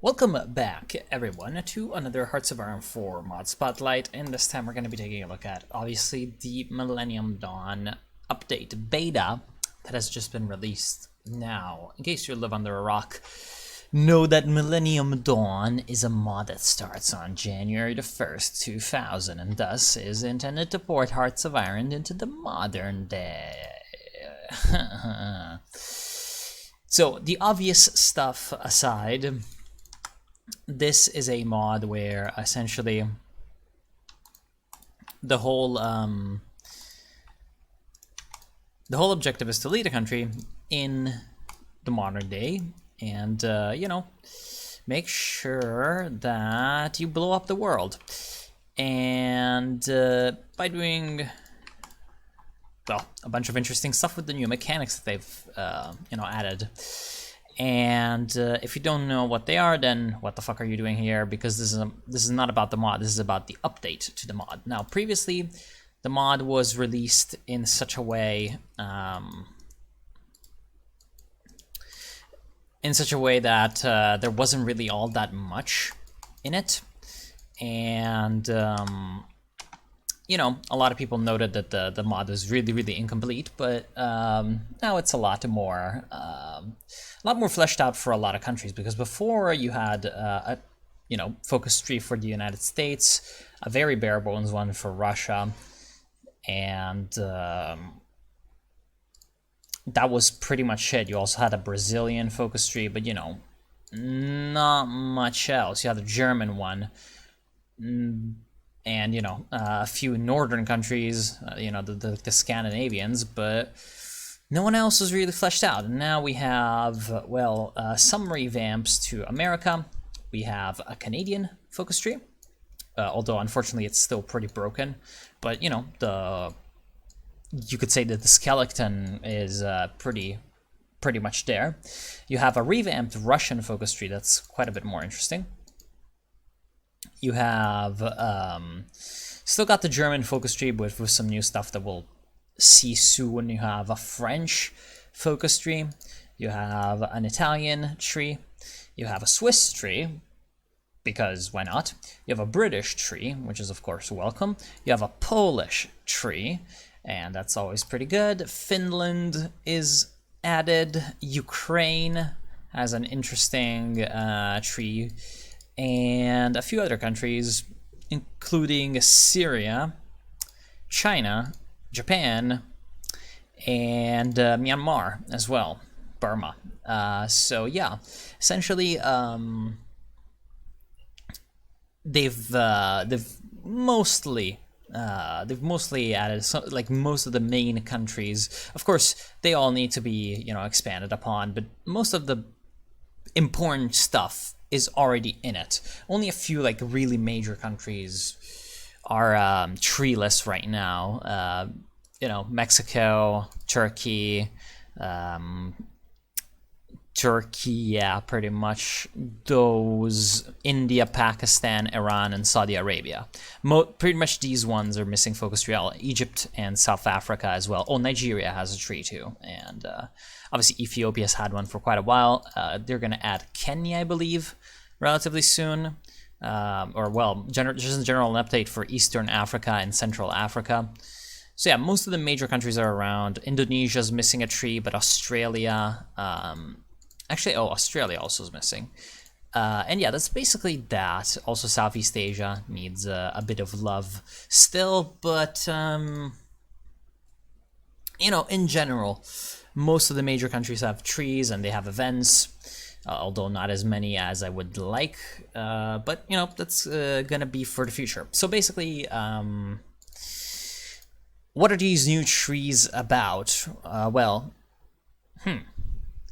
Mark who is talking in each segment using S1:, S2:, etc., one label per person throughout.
S1: Welcome back, everyone, to another Hearts of Iron 4 mod spotlight, and this time we're going to be taking a look at, obviously, the Millennium Dawn update beta that has just been released. Now, in case you live under a rock, know that Millennium Dawn is a mod that starts on January the 1st, 2000, and thus is intended to port Hearts of Iron into the modern day. So, the obvious stuff aside, this is a mod where essentially the whole objective is to lead a country in the modern day and you know, make sure that you blow up the world, and by doing, well, a bunch of interesting stuff with the new mechanics that they've you know, added. And if you don't know what they are, then what the fuck are you doing here? Because this is not about the mod. This is about the update to the mod. Now, previously, the mod was released in such a way, that there wasn't really all that much in it, and you know, a lot of people noted that the mod was really incomplete. But now it's a lot more fleshed out for a lot of countries, because before you had a focus tree for the United States, a very bare bones one for Russia, and that was pretty much it. You also had a Brazilian focus tree, but you know, not much else. You had a German one, and you know, a few northern countries, you know, the Scandinavians, but no one else was really fleshed out. And now we have, well, some revamps to America. We have a Canadian focus tree, although unfortunately it's still pretty broken. But you know, you could say that the skeleton is pretty much there. You have a revamped Russian focus tree that's quite a bit more interesting. You have still got the German focus tree, but with some new stuff that we'll see soon. You have a French focus tree. You have an Italian tree. You have a Swiss tree, because why not? You have a British tree, which is of course welcome. You have a Polish tree, and that's always pretty good. Finland is added. Ukraine has an interesting tree, and a few other countries, including Syria, China, Japan, and Myanmar as well, Burma. So yeah, essentially, they've mostly added like most of the main countries. Of course, they all need to be, you know, expanded upon, but most of the important stuff is already in it. Only a few like really major countries are treeless right now. You know, Mexico, Turkey, yeah, pretty much those. India, Pakistan, Iran, and Saudi Arabia. Pretty much these ones are missing focus tree. Egypt and South Africa as well. Oh, Nigeria has a tree too, and obviously Ethiopia's had one for quite a while. They're gonna add Kenya, I believe, relatively soon. Or well, just in general, an update for Eastern Africa and Central Africa. So yeah, most of the major countries are around. Indonesia's missing a tree, but Australia, actually, oh, Australia also is missing. And yeah, that's basically that. Also, Southeast Asia needs a bit of love still, but you know, in general, most of the major countries have trees and they have events. Although not as many as I would like, but you know, that's gonna be for the future. So basically, what are these new trees about? Well,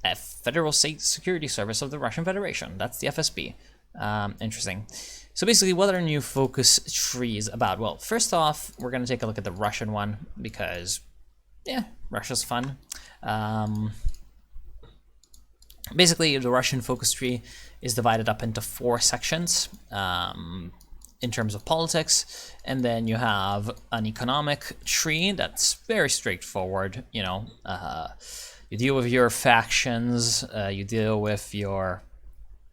S1: a Federal State Security Service of the Russian Federation. That's the FSB. Interesting. So basically, what are new focus trees about? Well, first off, we're gonna take a look at the Russian one because, yeah, Russia's fun. Basically, the Russian focus tree is divided up into 4 sections in terms of politics, and then you have an economic tree that's very straightforward. You know, you deal with your factions, you deal with your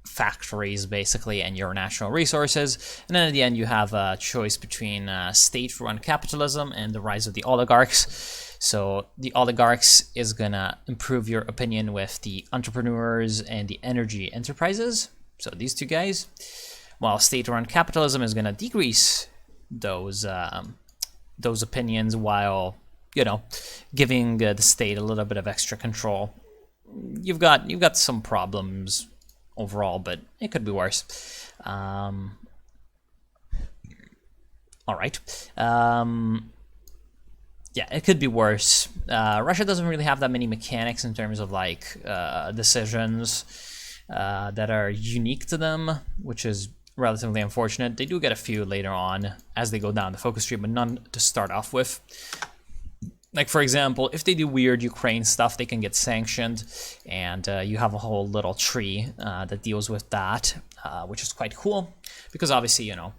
S1: factories basically and your national resources. And then at the end you have a choice between state-run capitalism and the rise of the oligarchs. So the oligarchs is gonna improve your opinion with the entrepreneurs and the energy enterprises, so these two guys, while state-run capitalism is gonna decrease those opinions while, you know, giving the state a little bit of extra control. You've got some problems overall, but it could be worse. All right. Yeah, it could be worse. Russia doesn't really have that many mechanics in terms of like decisions that are unique to them, which is relatively unfortunate. They do get a few later on as they go down the focus tree, but none to start off with. Like, for example, if they do weird Ukraine stuff, they can get sanctioned, and you have a whole little tree that deals with that, which is quite cool, because obviously, you know,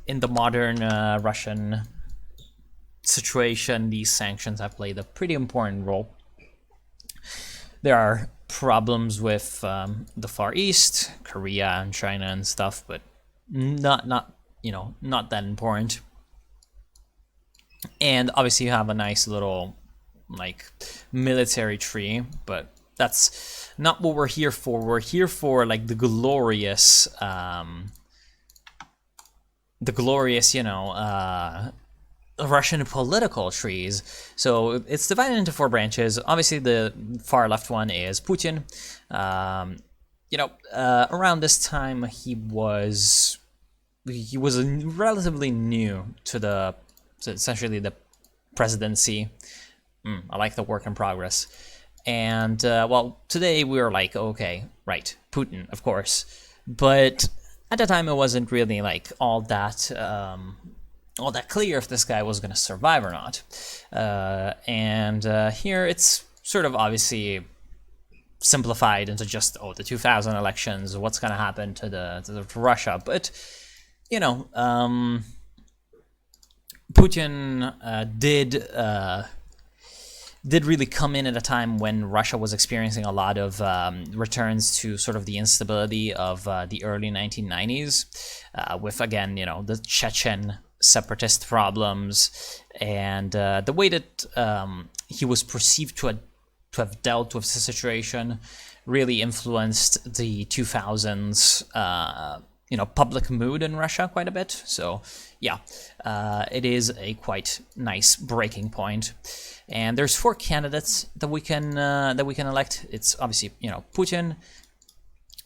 S1: in the modern Russian situation, these sanctions have played a pretty important role. There are problems with the Far East, Korea and China and stuff, but not that important. And obviously you have a nice little like military tree, but that's not what we're here for. We're here for like the glorious, you know, Russian political trees. So it's divided into 4 branches. Obviously the far left one is Putin. You know, around this time he was relatively new to essentially the presidency. I like the work in progress. And well, today we're like, okay, right, Putin, of course. But at the time it wasn't really like all that clear if this guy was going to survive or not. And here it's sort of obviously simplified into just, the 2000 elections, what's going to happen to Russia. But, you know, Putin did really come in at a time when Russia was experiencing a lot of returns to sort of the instability of the early 1990s, with, again, you know, the Chechen separatist problems, and the way that he was perceived to have dealt with the situation really influenced the 2000s you know, public mood in Russia quite a bit. So yeah, it is a quite nice breaking point. And there's 4 candidates that we can elect. It's obviously, you know, Putin,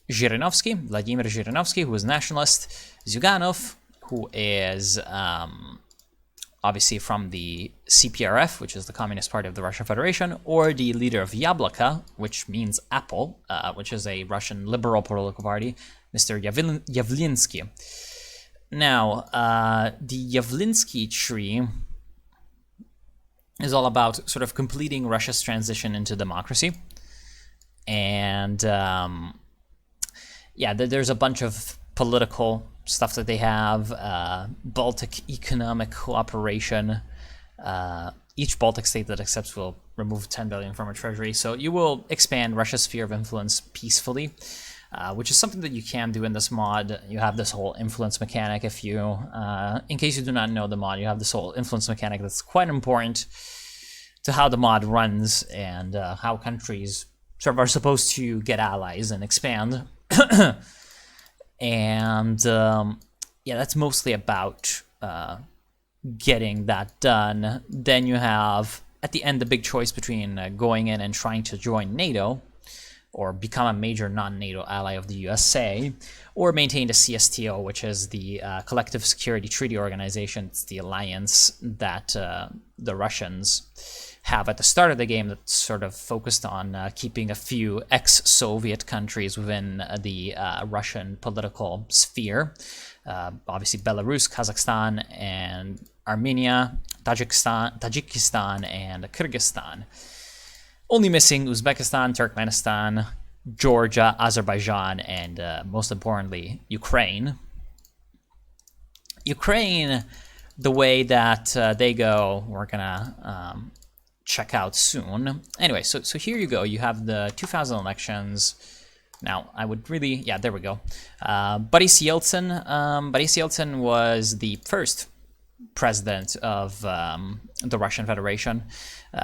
S1: Vladimir Zhirinovsky, who is nationalist, Zyuganov, who is obviously from the CPRF, which is the Communist Party of the Russian Federation, or the leader of Yabloko, which means apple, which is a Russian liberal political party, Mr. Yavlinsky. Now, the Yavlinsky tree is all about sort of completing Russia's transition into democracy. And yeah, there's a bunch of political stuff that they have, Baltic economic cooperation. Each Baltic state that accepts will remove 10 billion from our treasury. So you will expand Russia's sphere of influence peacefully, which is something that you can do in this mod. You have this whole influence mechanic. If you, in case you do not know the mod, you have this whole influence mechanic that's quite important to how the mod runs and how countries sort of are supposed to get allies and expand. And yeah, that's mostly about getting that done. Then you have, at the end, the big choice between going in and trying to join NATO, or become a major non-NATO ally of the USA, or maintain the CSTO, which is the Collective Security Treaty Organization. It's the alliance that the Russians have at the start of the game that's sort of focused on keeping a few ex-Soviet countries within the Russian political sphere. Obviously Belarus, Kazakhstan, and Armenia, Tajikistan, and Kyrgyzstan. Only missing Uzbekistan, Turkmenistan, Georgia, Azerbaijan, and most importantly, Ukraine. Ukraine, the way that they go, we're gonna check out soon. Anyway, so here you go. You have the 2000 elections. Now, I would really, yeah, there we go. Boris Yeltsin was the first president of the Russian Federation.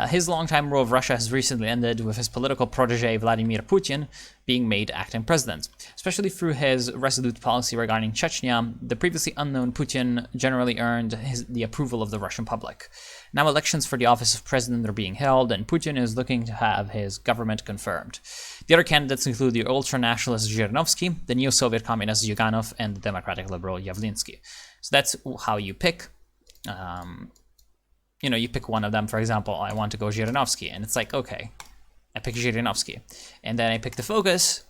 S1: His longtime rule of Russia has recently ended, with his political protege Vladimir Putin being made acting president. Especially through his resolute policy regarding Chechnya, the previously unknown Putin generally earned the approval of the Russian public. Now elections for the office of president are being held, and Putin is looking to have his government confirmed. The other candidates include the ultra-nationalist Zhirinovsky, the neo-Soviet communist Zyuganov, and the democratic liberal Yavlinsky. So that's how you pick. You pick one of them. For example, I want to go Zhirinovsky, and it's like, okay, I pick Zhirinovsky, and then I pick the focus,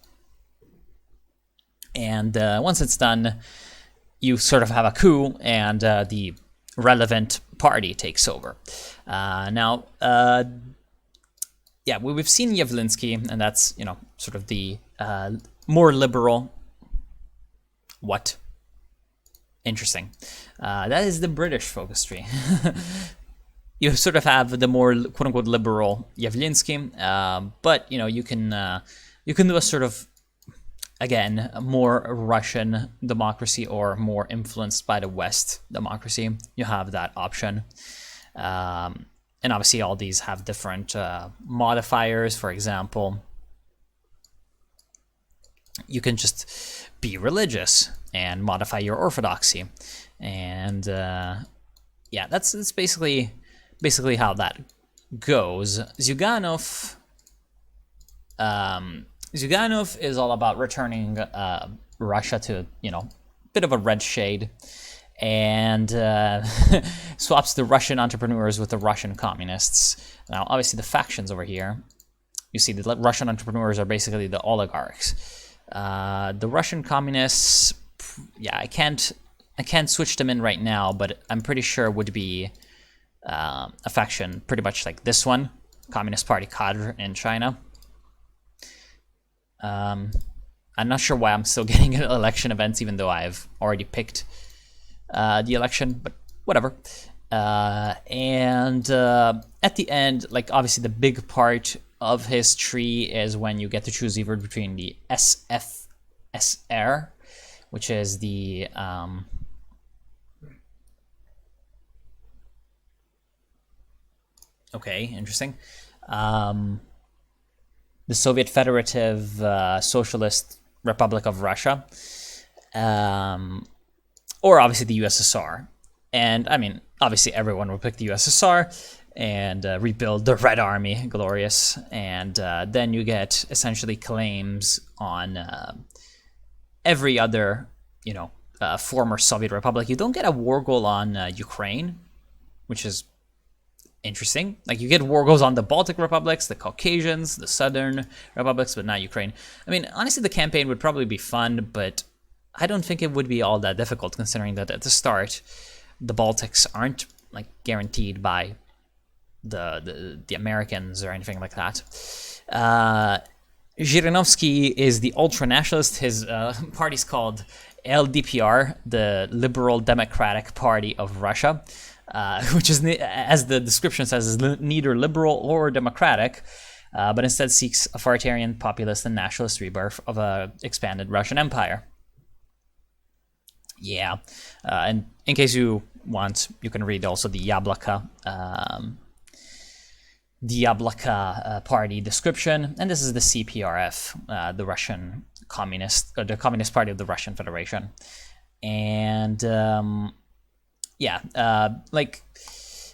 S1: and once it's done, you sort of have a coup, and the relevant party takes over. We've seen Yavlinsky, and that's, sort of the more liberal. What? Interesting. That is the British focus tree. You sort of have the more quote-unquote liberal Yavlinsky, but you can do a sort of, again, more Russian democracy or more influenced by the West democracy. You have that option. And obviously all these have different modifiers. For example, you can just be religious and modify your orthodoxy. And that's basically how that goes. Zyuganov is all about returning Russia to, bit of a red shade, and swaps the Russian entrepreneurs with the Russian communists. Now, obviously, the factions over here, you see the Russian entrepreneurs are basically the oligarchs. The Russian communists, I can't switch them in right now, but I'm pretty sure would be a faction pretty much like this one, Communist Party Cadre in China. I'm not sure why I'm still getting election events, even though I've already picked the election, but whatever. And at the end, like, obviously the big part of his tree is when you get to choose either between the SFSR, which is the okay, interesting. The Soviet Federative Socialist Republic of Russia, or obviously the USSR. And I mean, obviously everyone would pick the USSR and rebuild the Red Army, glorious. And then you get essentially claims on every other, former Soviet republic. You don't get a war goal on Ukraine, which is interesting. Like, you get war goals on the Baltic republics, the Caucasians, the Southern republics, but not Ukraine. I mean, honestly, the campaign would probably be fun, but I don't think it would be all that difficult, considering that at the start, the Baltics aren't like guaranteed by the Americans or anything like that. Zhirinovsky is the ultra-nationalist. His party's called LDPR, the Liberal Democratic Party of Russia. Which is, as the description says, is neither liberal or democratic, but instead seeks authoritarian, populist, and nationalist rebirth of a expanded Russian Empire. Yeah, and in case you want, you can read also the Yablaka party description, and this is the CPRF, the Russian Communist, the Communist Party of the Russian Federation, and like,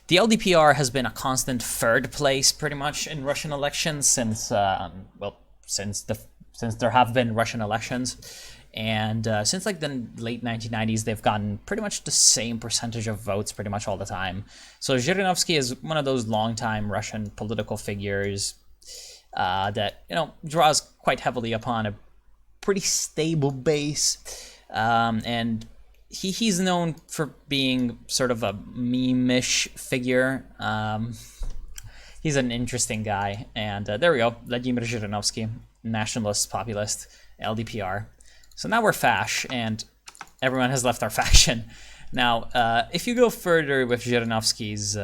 S1: the LDPR has been a constant third place pretty much in Russian elections since there have been Russian elections, and since like the late 1990s, they've gotten pretty much the same percentage of votes pretty much all the time. So Zhirinovsky is one of those longtime Russian political figures that draws quite heavily upon a pretty stable base, and he's known for being sort of a meme-ish figure. He's an interesting guy. And there we go, Vladimir Zhirinovsky, nationalist, populist, LDPR. So now we're fash, and everyone has left our faction. Now, if you go further with Zhirinovsky's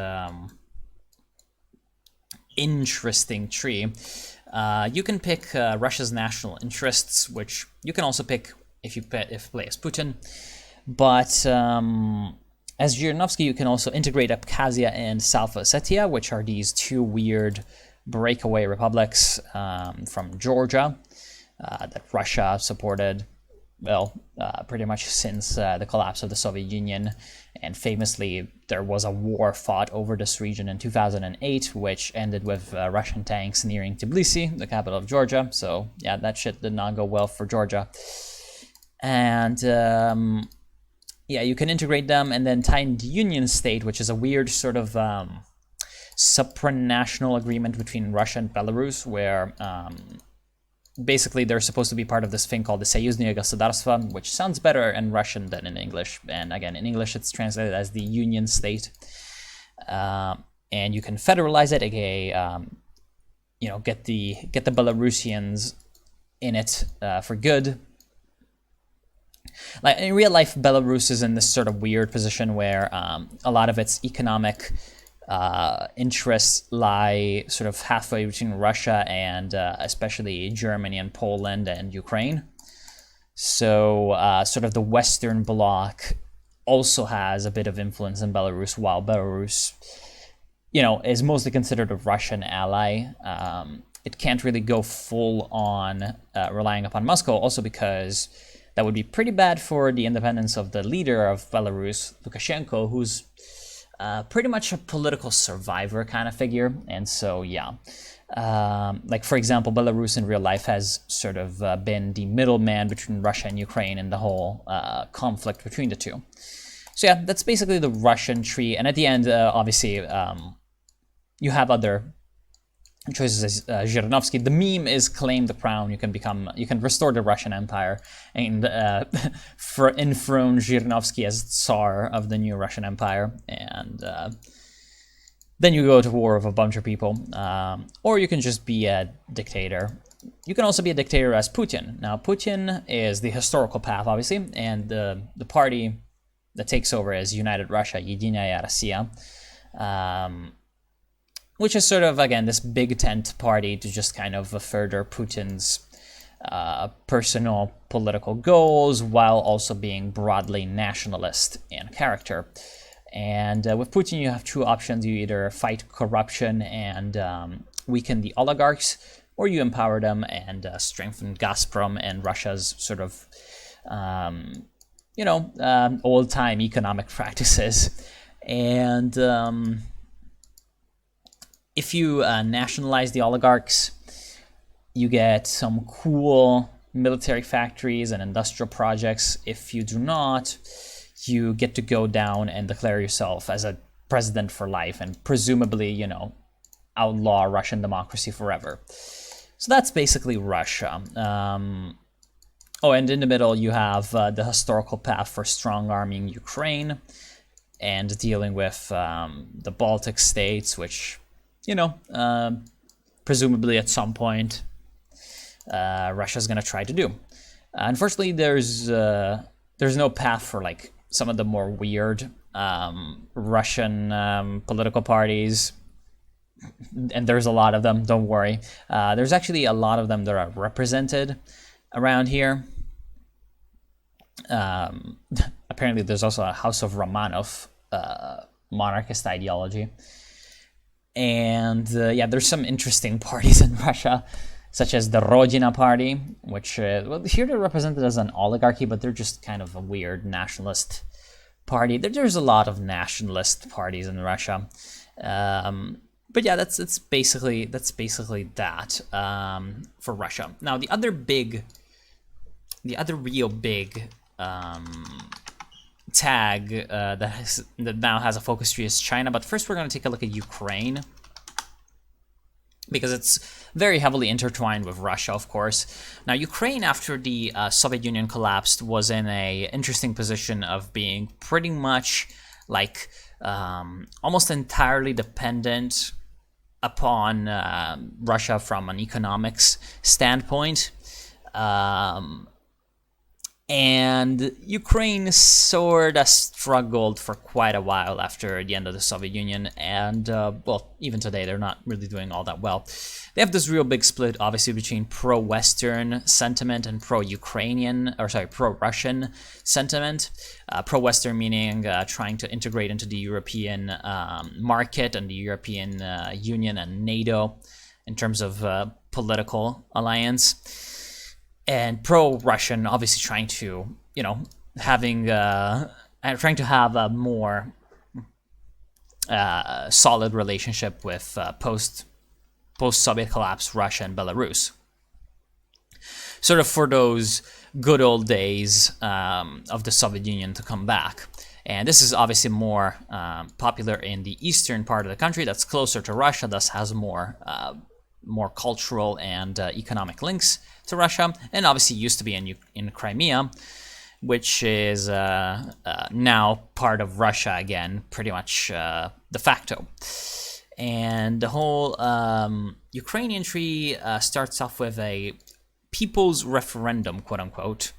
S1: interesting tree, You can pick Russia's national interests, which you can also pick if you play as Putin. But as Zhirinovsky, you can also integrate Abkhazia and South Ossetia, which are these two weird breakaway republics from Georgia that Russia supported, pretty much since the collapse of the Soviet Union. And famously, there was a war fought over this region in 2008, which ended with Russian tanks nearing Tbilisi, the capital of Georgia. So yeah, that shit did not go well for Georgia. And yeah, you can integrate them and then tie in the Union State, which is a weird sort of supranational agreement between Russia and Belarus, where basically they're supposed to be part of this thing called the Союзное государство, which sounds better in Russian than in English. And again, in English, it's translated as the Union State. And you can federalize it, aka, get the Belarusians in it for good. Like in real life, Belarus is in this sort of weird position where a lot of its economic interests lie sort of halfway between Russia and especially Germany and Poland and Ukraine. So sort of the Western Bloc also has a bit of influence in Belarus, while Belarus, is mostly considered a Russian ally. It can't really go full on relying upon Moscow, also because that would be pretty bad for the independence of the leader of Belarus, Lukashenko, who's pretty much a political survivor kind of figure. And so, yeah. Like, for example, Belarus in real life has sort of been the middleman between Russia and Ukraine in the whole conflict between the two. So, yeah, that's basically the Russian tree. And at the end, obviously, you have other choices as Zhirinovsky. The meme is claim the crown. You can restore the Russian Empire and enthrone Zhirinovsky as Tsar of the new Russian Empire. And then you go to war with a bunch of people. Or you can just be a dictator. You can also be a dictator as Putin. Now, Putin is the historical path, obviously, and the party that takes over is United Russia, Единая Россия. Which is sort of, again, this big tent party to just kind of further Putin's personal political goals while also being broadly nationalist in character. And with Putin, you have two options. You either fight corruption and weaken the oligarchs, or you empower them and strengthen Gazprom and Russia's sort of, old-time economic practices. And if you nationalize the oligarchs, you get some cool military factories and industrial projects. If you do not, you get to go down and declare yourself as a president for life and presumably, outlaw Russian democracy forever. So that's basically Russia. And in the middle, you have the historical path for strong-arming Ukraine and dealing with the Baltic states, which presumably at some point, Russia's gonna try to do. Unfortunately, there's no path for like some of the more weird Russian political parties, and there's a lot of them. Don't worry. There's actually a lot of them that are represented around here. Apparently, there's also a House of Romanov monarchist ideology. And there's some interesting parties in Russia, such as the Rodina Party, which here they're represented as an oligarchy, but they're just kind of a weird nationalist party. There's a lot of nationalist parties in Russia, but yeah, that's basically that for Russia. Now the other real big tag that now has a focus tree is China. But first we're going to take a look at Ukraine, because it's very heavily intertwined with Russia, of course. Now, Ukraine, after the Soviet Union collapsed, was in a interesting position of being pretty much like almost entirely dependent upon Russia from an economics standpoint. And Ukraine sort of struggled for quite a while after the end of the Soviet Union, and well, even today they're not really doing all that well. They have this real big split, obviously, between pro-Western sentiment and pro-Russian sentiment. Pro-Western meaning trying to integrate into the European market and the European Union and NATO in terms of political alliance. And pro-Russian, obviously trying to, trying to have a more solid relationship with post-Soviet collapse Russia and Belarus. Sort of for those good old days of the Soviet Union to come back. And this is obviously more popular in the eastern part of the country that's closer to Russia, thus has more cultural and economic links to Russia, and obviously used to be in Crimea, which is now part of Russia again, pretty much de facto. And the whole Ukrainian tree starts off with a people's referendum, quote unquote,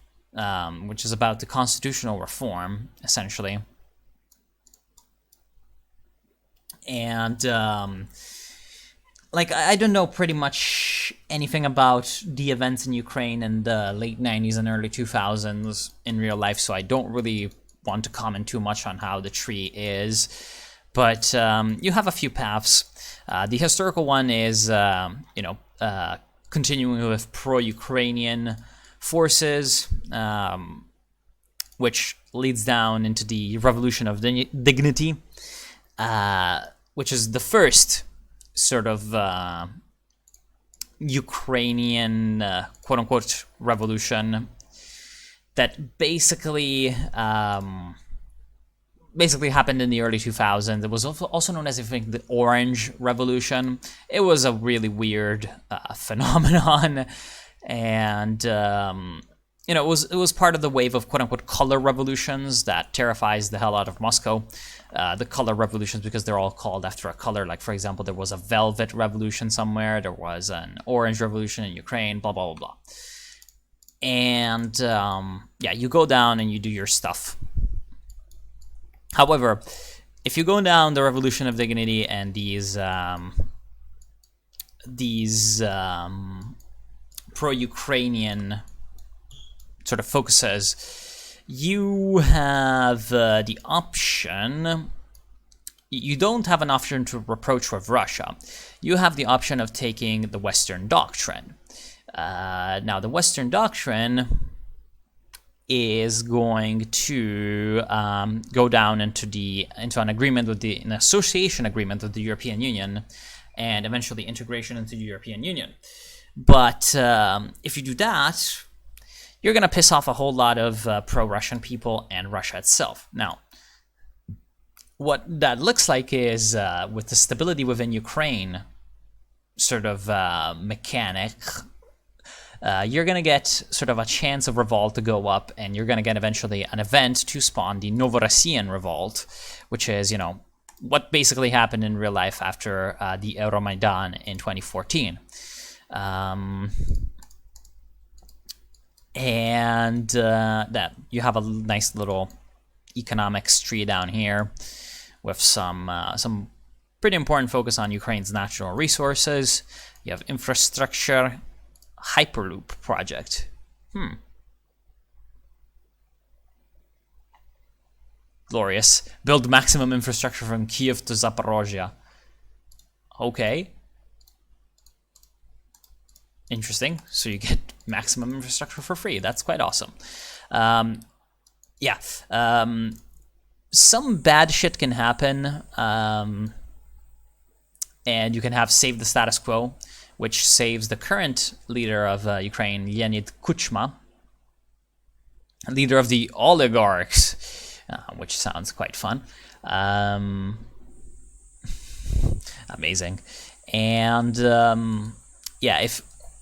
S1: which is about the constitutional reform, essentially. And I don't know pretty much anything about the events in Ukraine in the late 90s and early 2000s in real life, so I don't really want to comment too much on how the tree is. But you have a few paths. The historical one is, continuing with pro-Ukrainian forces, which leads down into the Revolution of Dignity, which is the first sort of Ukrainian quote-unquote revolution that basically happened in the early 2000s. It was also known as, I think, the Orange Revolution. It was a really weird phenomenon, and it was part of the wave of quote-unquote color revolutions that terrifies the hell out of Moscow. The color revolutions, because they're all called after a color. Like, for example, there was a velvet revolution somewhere, there was an orange revolution in Ukraine, blah, blah, blah, blah. And, you go down and you do your stuff. However, if you go down the Revolution of Dignity and these pro-Ukrainian sort of focuses, you have the option. You don't have an option to approach with Russia. You have the option of taking the Western Doctrine. Now, the Western Doctrine is going to go down into an agreement with an association agreement with the European Union, and eventually integration into the European Union. But if you do that, you're going to piss off a whole lot of pro-Russian people and Russia itself. Now, what that looks like is, with the stability within Ukraine sort of mechanic, you're going to get sort of a chance of revolt to go up, and you're going to get eventually an event to spawn the Novorossiyan revolt, which is, what basically happened in real life after the Euromaidan in 2014. And that you have a nice little economics tree down here with some pretty important focus on Ukraine's natural resources. You have infrastructure, Hyperloop project. Glorious. Build maximum infrastructure from Kiev to Zaporozhye. Okay. Interesting. So you get maximum infrastructure for free. That's quite awesome. Some bad shit can happen. And you can have Save the Status Quo, which saves the current leader of Ukraine, Leonid Kuchma, leader of the oligarchs, which sounds quite fun. Amazing. And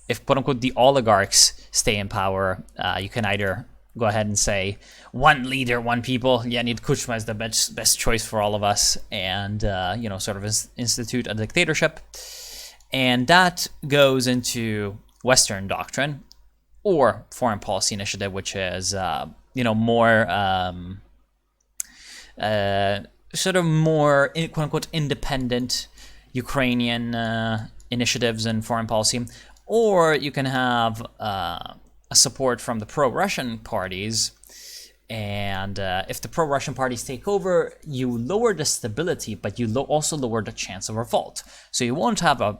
S1: if quote-unquote the oligarchs stay in power, you can either go ahead and say, one leader, one people, Leonid Kuchma is the best choice for all of us, and, sort of institute a dictatorship. And that goes into Western doctrine, or foreign policy initiative, which is more sort of more quote unquote independent Ukrainian initiatives in foreign policy, or you can have a support from the pro-Russian parties. And if the pro-Russian parties take over, you lower the stability, but you also lower the chance of revolt. So you won't have a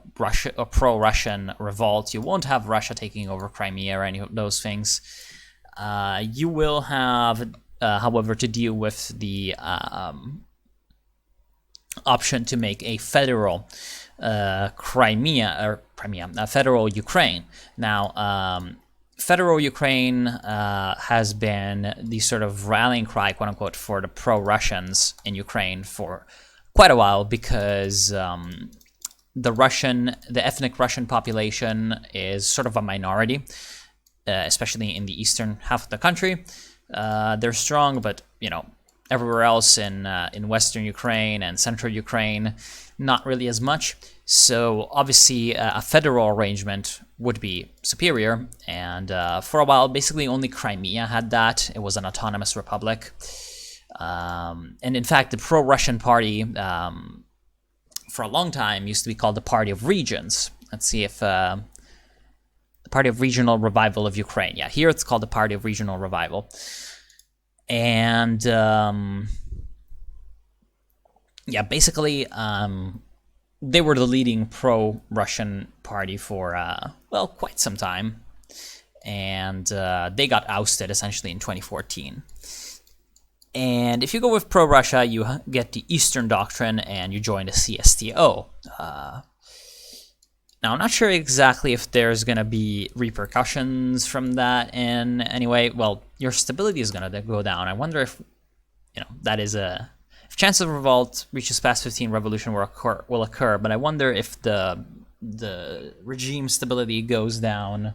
S1: pro-Russian revolt. You won't have Russia taking over Crimea or any of those things. You will have, however, to deal with the option to make a federal federal Ukraine. Now, federal Ukraine has been the sort of rallying cry, quote unquote, for the pro-Russians in Ukraine for quite a while, because the ethnic Russian population is sort of a minority, especially in the eastern half of the country. They're strong, but everywhere else in western Ukraine and central Ukraine, not really as much. So obviously a federal arrangement would be superior, and for a while basically only Crimea had that. It was an autonomous republic, and in fact the pro-Russian party for a long time used to be called the Party of Regions. Let's see if the Party of Regional Revival of Ukraine. Yeah, here it's called the Party of Regional Revival. And basically they were the leading pro-Russian party for, quite some time. And they got ousted, essentially, in 2014. And if you go with pro-Russia, you get the Eastern Doctrine, and you join the CSTO. Now, I'm not sure exactly if there's going to be repercussions from that in any way. Well, your stability is going to go down. I wonder if, that is a... If chance of revolt reaches past 15, revolution will occur, but I wonder if the regime stability goes down,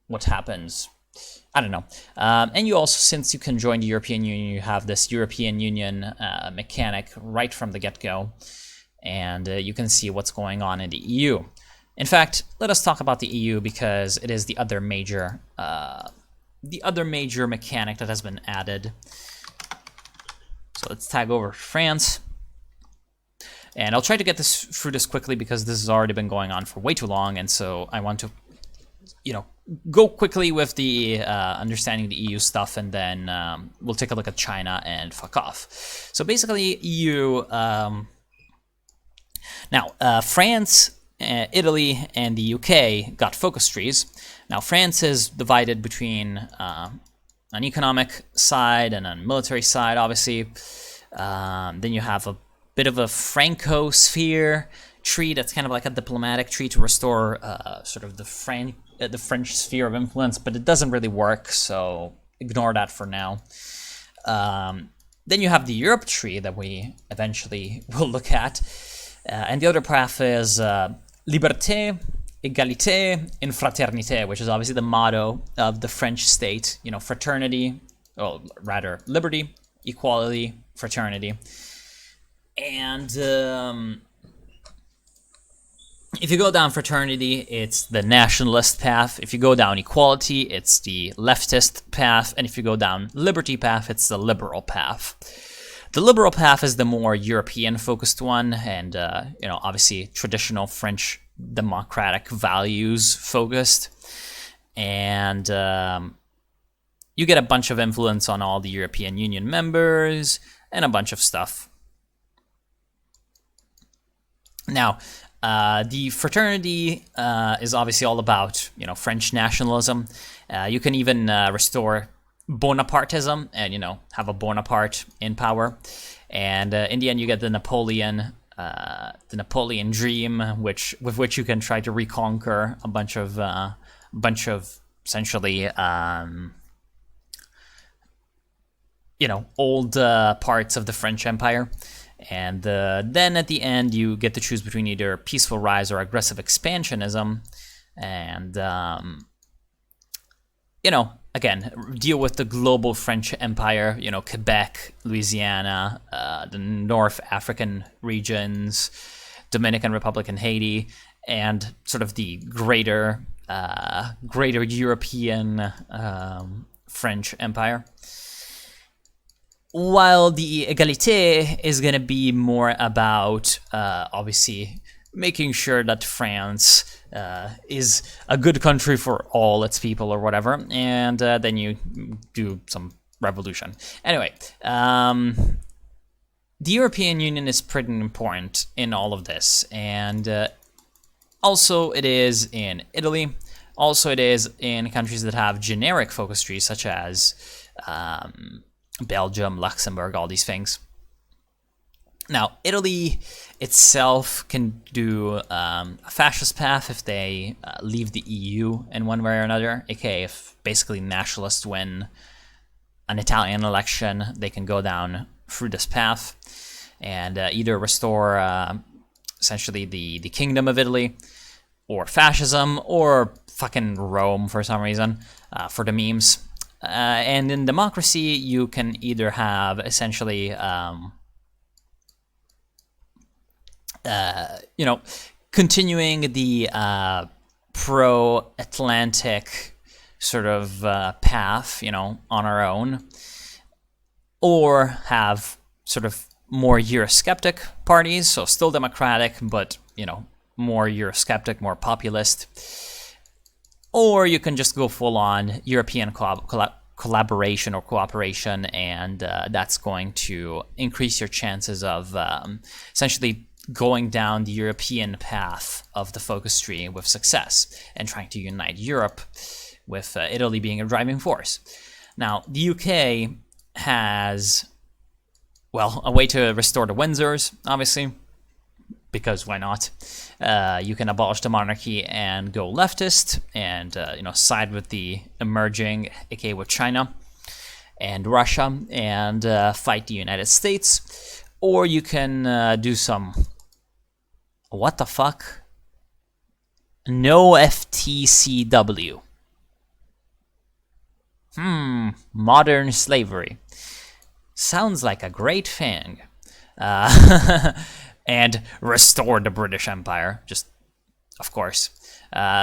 S1: what happens? I don't know. And you also, since you can join the European Union, you have this European Union mechanic right from the get-go, and you can see what's going on in the EU. In fact, let us talk about the EU, because it is the other major mechanic that has been added. So let's tag over France. And I'll try to get through this quickly, because this has already been going on for way too long, and so I want to, go quickly with the understanding the EU stuff, and then we'll take a look at China and fuck off. So basically, EU... France, Italy, and the UK got focus trees. Now, France is divided between an economic side and a military side, obviously. Then you have a bit of a Franco-sphere tree that's kind of like a diplomatic tree to restore sort of the French sphere of influence, but it doesn't really work, so ignore that for now. Then you have the Europe tree that we eventually will look at. And the other path is liberté, égalité, and fraternité, which is obviously the motto of the French state. Fraternity, or rather, liberty, equality, fraternity. And if you go down fraternity, it's the nationalist path. If you go down equality, it's the leftist path. And if you go down liberty path, it's the liberal path. The liberal path is the more European-focused one, and obviously traditional French democratic values focused, and you get a bunch of influence on all the European Union members and a bunch of stuff. Now, the fraternity is obviously all about French nationalism. You can even restore Bonapartism and have a Bonaparte in power, and in the end you get the Napoleon dream, with which you can try to reconquer a bunch of essentially old parts of the French Empire. And then at the end you get to choose between either peaceful rise or aggressive expansionism, and again, deal with the global French Empire, Quebec, Louisiana, the North African regions, Dominican Republic and Haiti, and sort of the greater greater European French Empire. While the égalité is going to be more about, obviously, making sure that France is a good country for all its people or whatever, and then you do some revolution. Anyway, the European Union is pretty important in all of this, and also it is in Italy. Also it is in countries that have generic focus trees, such as Belgium, Luxembourg, all these things. Now, Italy itself can do a fascist path if they leave the EU in one way or another, aka if basically nationalists win an Italian election, they can go down through this path and either restore essentially the Kingdom of Italy, or fascism, or fucking Rome for some reason, for the memes. And in democracy, you can either have essentially continuing the pro-Atlantic sort of path, on our own, or have sort of more Eurosceptic parties, so still democratic, but, more Eurosceptic, more populist. Or you can just go full-on European collaboration or cooperation, and that's going to increase your chances of essentially going down the European path of the focus tree with success and trying to unite Europe, with Italy being a driving force. Now, the UK has, a way to restore the Windsors, obviously, because why not? You can abolish the monarchy and go leftist and, side with the emerging, aka with China and Russia, and fight the United States. Or you can do some, what the fuck? No FTCW. Modern slavery. Sounds like a great thing. And restore the British Empire, just, of course.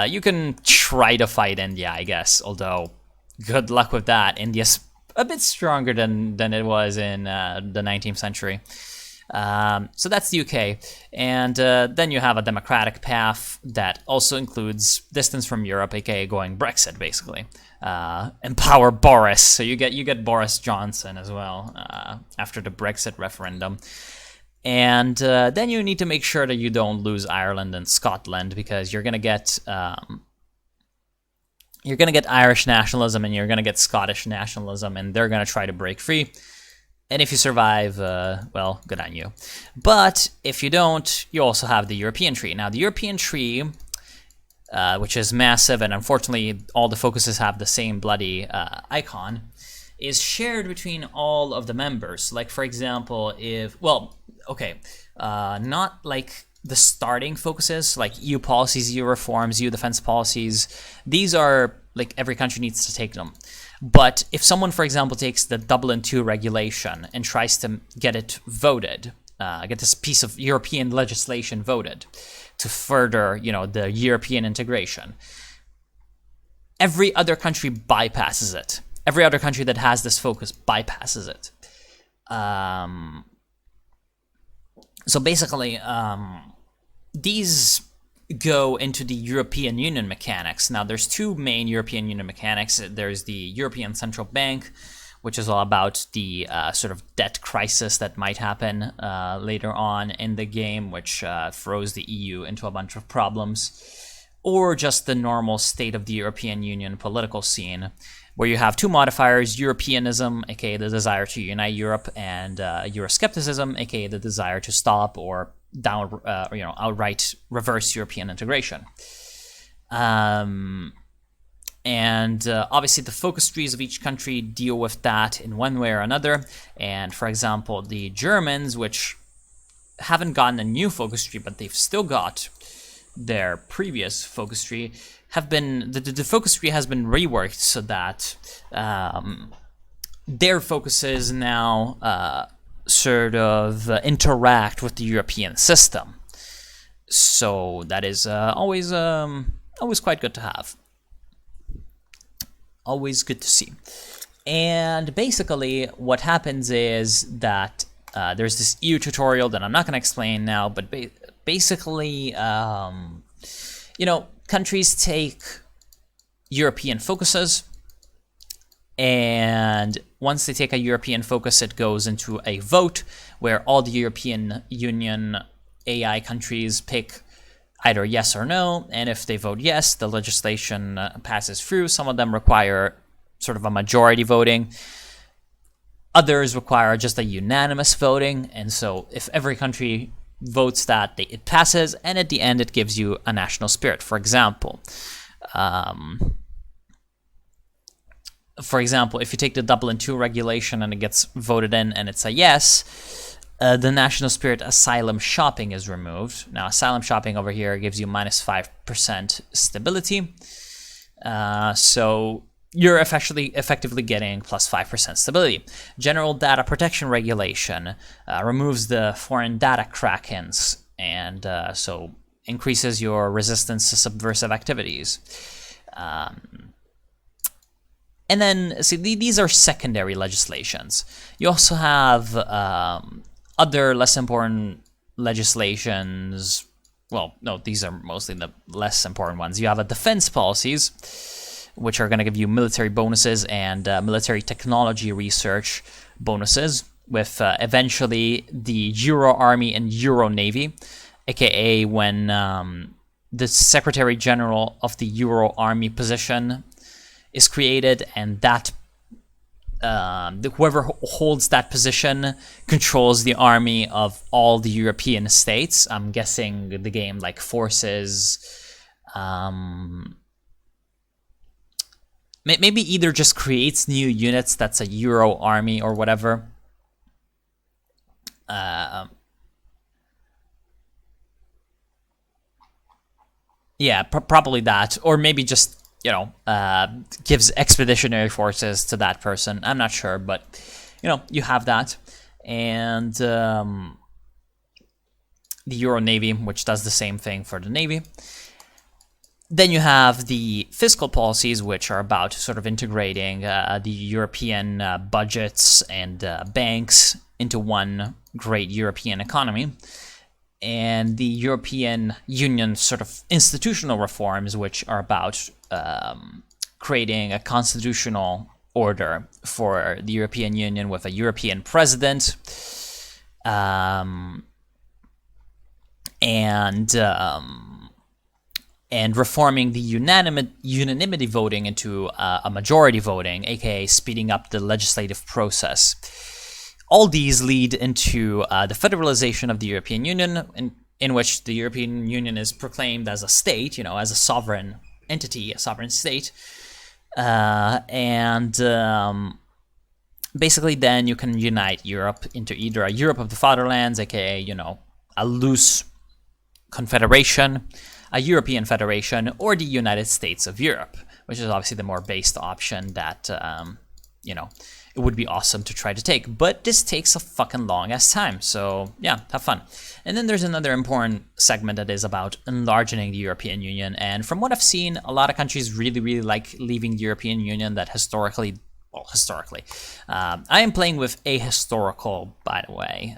S1: You can try to fight India, I guess, although good luck with that. India's a bit stronger than it was in the 19th century. So that's the UK. And then you have a democratic path that also includes distance from Europe, aka going Brexit, basically. Empower Boris, so you get Boris Johnson as well after the Brexit referendum. And then you need to make sure that you don't lose Ireland and Scotland, because you're gonna get Irish nationalism and you're gonna get Scottish nationalism, and they're gonna try to break free. And if you survive, good on you. But if you don't, you also have the European tree. Now, the European tree, which is massive, and unfortunately all the focuses have the same bloody icon, is shared between all of the members. Like, for example, not like the starting focuses, like EU policies, EU reforms, EU defense policies. These are, like, every country needs to take them. But if someone, for example, takes the Dublin II regulation and tries to get it voted, get this piece of European legislation voted to further, the European integration, every other country bypasses it. Every other country that has this focus bypasses it. So basically, these go into the European Union mechanics. Now, there's two main European Union mechanics. There's the European Central Bank, which is all about the sort of debt crisis that might happen later on in the game, which throws the EU into a bunch of problems, or just the normal state of the European Union political scene, where you have two modifiers: Europeanism, aka the desire to unite Europe, and Euroscepticism, aka the desire to stop or outright reverse European integration. And obviously the focus trees of each country deal with that in one way or another. And for example, the Germans, which haven't gotten a new focus tree, but they've still got their previous focus tree, have been the focus tree has been reworked so that their focuses now sort of interact with the European system. So that is always quite good to have. always good to see. And basically, what happens is that there's this EU tutorial that I'm not going to explain now, but basically, countries take European focuses, and once they take a European focus, it goes into a vote where all the European Union AI countries pick either yes or no, and if they vote yes, the legislation passes through. Some of them require sort of a majority voting. Others require just a unanimous voting, and so if every country votes that, it passes, and at the end it gives you a national spirit. For example, if you take the Dublin II regulation and it gets voted in and it's a yes, the national spirit asylum shopping is removed. Now, asylum shopping over here gives you -5% stability. So you're effectively getting +5% stability. General data protection regulation removes the foreign data crack-ins, and so increases your resistance to subversive activities. And then, see, these are secondary legislations. You also have other less important legislations. Well, no, these are mostly the less important ones. You have defense policies, which are going to give you military bonuses and military technology research bonuses, with eventually the Euro Army and Euro Navy, aka when the Secretary General of the Euro Army position is created, and that whoever holds that position controls the army of all the European states. I'm guessing the game like forces, maybe either just creates new units that's a Euro army or whatever. Yeah, probably that, or maybe just gives expeditionary forces to that person. I'm not sure, but you have that, and the Euro Navy, which does the same thing for the Navy. Then you have the fiscal policies, which are about sort of integrating the European budgets and banks into one great European economy. And the European Union sort of institutional reforms, which are about creating a constitutional order for the European Union with a European president, and reforming the unanimity voting into a majority voting, aka speeding up the legislative process. All these lead into the federalization of the European Union, in which the European Union is proclaimed as a state, as a sovereign entity, a sovereign state. Basically then you can unite Europe into either a Europe of the fatherlands, aka, a loose confederation, a European federation, or the United States of Europe, which is obviously the more based option that, it would be awesome to try to take. But this takes a fucking long ass time, so yeah, have fun. And then there's another important segment that is about enlarging the European Union, and from what I've seen, a lot of countries really, really like leaving the European Union that historically, I am playing with ahistorical, by the way,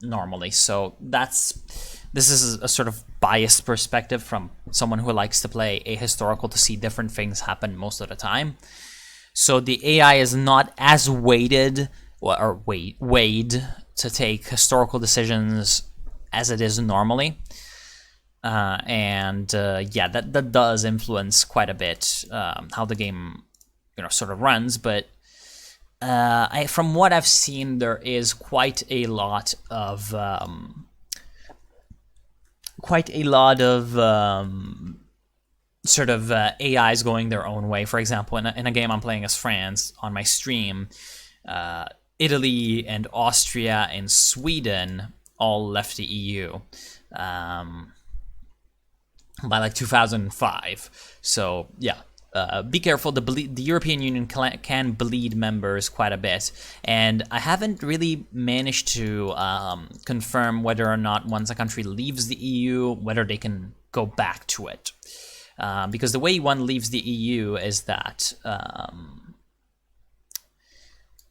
S1: normally, so this is a sort of biased perspective from someone who likes to play ahistorical to see different things happen most of the time. So the AI is not as weighed to take historical decisions as it is normally. Yeah, that does influence quite a bit how the game sort of runs, but from what I've seen, there is quite a lot of sort of AIs going their own way. For example, in a game I'm playing as France on my stream, Italy and Austria and Sweden all left the EU by like 2005. So yeah, be careful. The European Union can bleed members quite a bit, and I haven't really managed to confirm whether or not once a country leaves the EU, whether they can go back to it. because the way one leaves the EU is that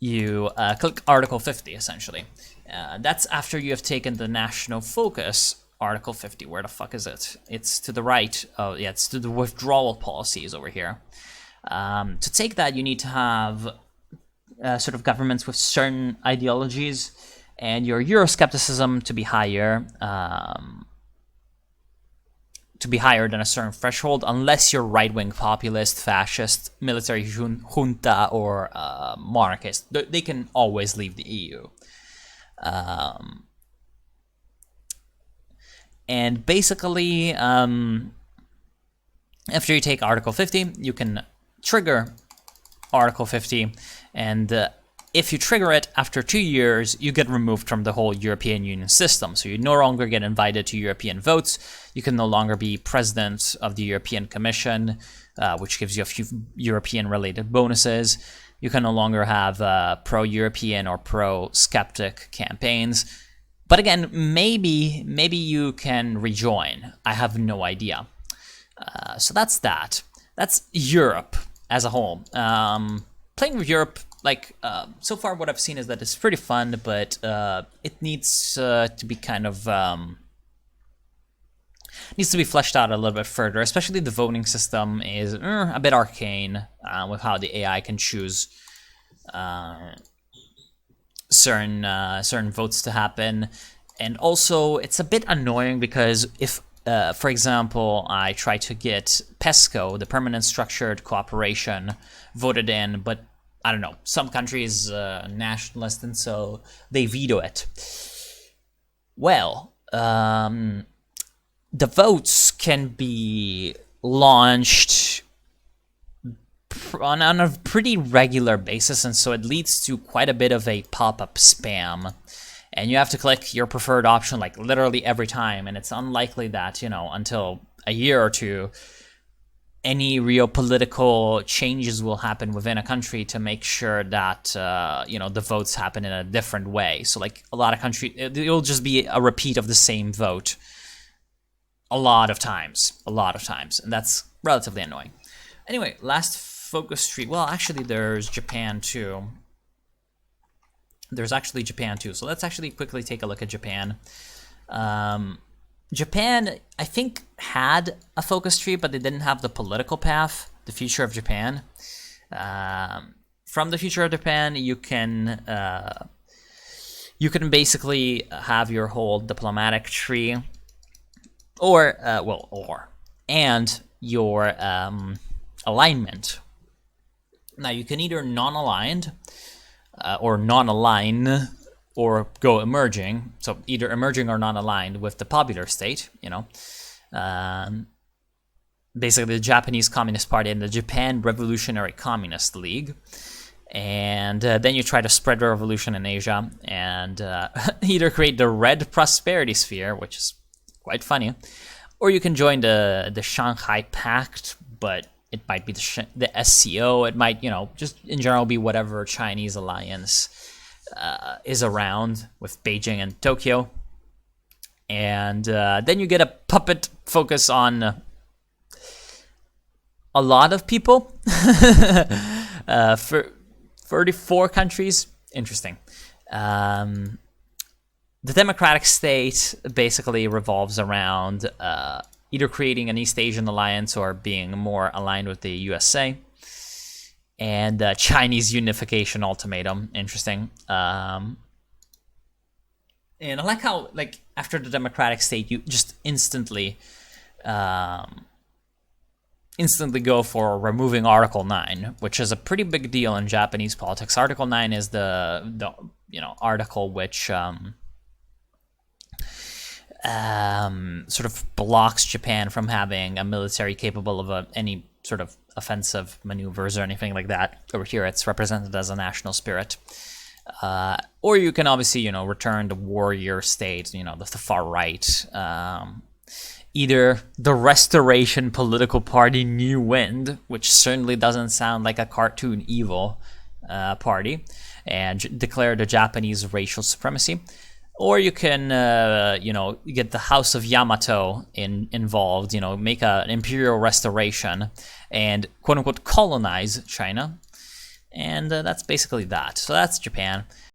S1: you click Article 50, essentially. That's after you have taken the national focus. Article 50, where the fuck is it? It's to the right. Oh, yeah, it's to the withdrawal policies over here. To take that, you need to have sort of governments with certain ideologies, and your Euroscepticism to be higher than a certain threshold, unless you're right-wing populist, fascist, military junta, or monarchist. They can always leave the EU. And basically, after you take Article 50, you can trigger Article 50, and if you trigger it after 2 years, you get removed from the whole European Union system. So you no longer get invited to European votes. You can no longer be president of the European Commission, which gives you a few European-related bonuses. You can no longer have pro-European or pro-skeptic campaigns. But again, maybe you can rejoin. I have no idea. So that's that. That's Europe as a whole. Playing with Europe, like, so far what I've seen is that it's pretty fun, but it needs to be kind of needs to be fleshed out a little bit further. Especially the voting system is a bit arcane with how the AI can choose certain votes to happen, and also it's a bit annoying because if, for example, I try to get PESCO, the Permanent Structured Cooperation, voted in, but I don't know, some countries nationalist, and so they veto it. Well, the votes can be launched on a pretty regular basis, and so it leads to quite a bit of a pop-up spam. And you have to click your preferred option like literally every time, and it's unlikely that, you know, until a year or two, any real political changes will happen within a country to make sure that, you know, the votes happen in a different way. So, like, a lot of countries, it'll just be a repeat of the same vote a lot of times, and that's relatively annoying. Anyway, last focus tree. Well, actually, there's Japan too. So let's actually quickly take a look at Japan. Japan, I think, had a focus tree, but they didn't have the political path. The future of Japan. From the future of Japan, you can basically have your whole diplomatic tree, and your alignment. Now you can either non-aligned or non-align, or go emerging. So either emerging or non-aligned with the popular state, you know. Basically the Japanese Communist Party and the Japan Revolutionary Communist League. And then you try to spread the revolution in Asia and either create the Red Prosperity Sphere, which is quite funny, or you can join the Shanghai Pact, but it might be the SCO. It might, you know, just in general be whatever Chinese alliance is around with Beijing and Tokyo. And then you get a puppet focus on a lot of people. For 34 countries. Interesting. The democratic state basically revolves around either creating an East Asian alliance or being more aligned with the USA. And Chinese Unification Ultimatum. Interesting. And I like how, like, after the democratic state, you just instantly go for removing Article 9, which is a pretty big deal in Japanese politics. Article 9 is the article which sort of blocks Japan from having a military capable of any sort of offensive maneuvers or anything like that. Over here, it's represented as a national spirit. Or you can obviously, return the warrior state, the far right. Either the Restoration Political Party New Wind, which certainly doesn't sound like a cartoon evil party, and declare the Japanese racial supremacy. Or you can, get the House of Yamato involved, make an imperial restoration and quote-unquote colonize China. And that's basically that. So that's Japan.